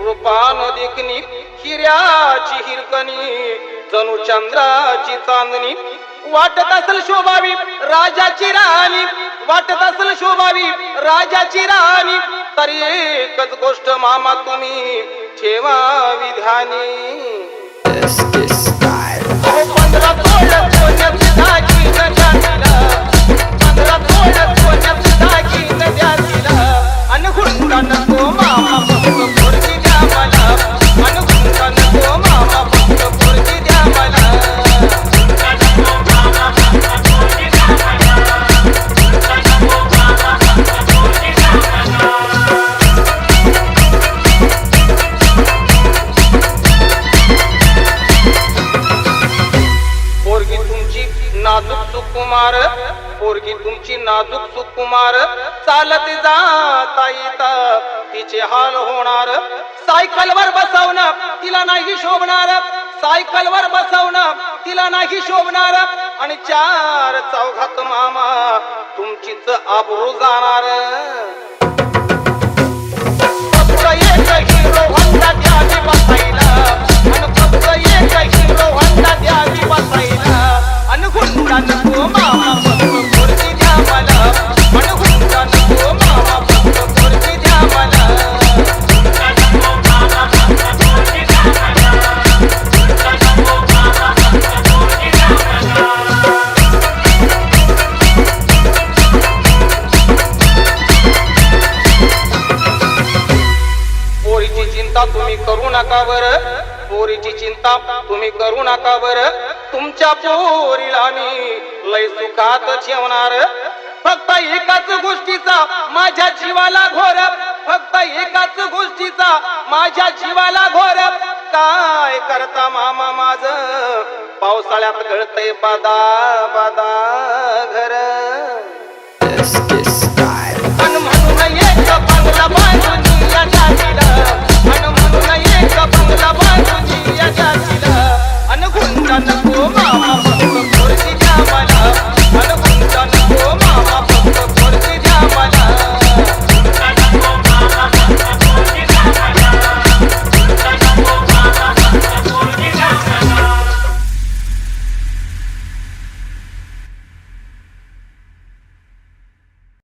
रूपान देखणी हिऱ्याची हिरकणी जणू चंद्राची चांदणी वाटत असेल शोभावी राजाची राणी वाटत असेल शोभावी राजाची राणी तरी एकच गोष्ट मामा तुम्ही ठेवा विधानी 15 तोळ सोन्याची दागिनं द्या तिला 15 तोळ सोन्याची दागिनं द्या तिला अन हुंडा नको मामा फक्त पोरगी द्या मला अन हुंडा नको मामा फक्त पोरगी द्या मला नाजूक सुकुमार पोरगी तुमची नाजूक सुकुमार चालत जाता येता तिचे हाल होणार सायकलवर बसवणं तिला नाही शोभणार सायकलवर बसवणं तिला नाही शोभणार आणि 4 चौघात मामा तुमचीच आबरू जाणार फक्त एक हिरो होंडा द्यावी बसायला आणि फक्त एक हिरो होंडा द्यावी बसायला अन हुंडा नको मामा फक्त पोरगी द्या मला अन हुंडा नको मामा फक्त पोरगी द्या मला पोरीची चिंता तुम्ही करू नका बरं पोरीची चिंता तुम्ही करू नका बरं तुमच्या पोरीला मी लय सुखात ठेवणार फक्त एकाच गोष्टीचा माझ्या जीवाला घोर फक्त एकाच गोष्टीचा माझ्या जीवाला घोर काय करता मामा माझ पावसाळ्यात गळतय बादा बादा घर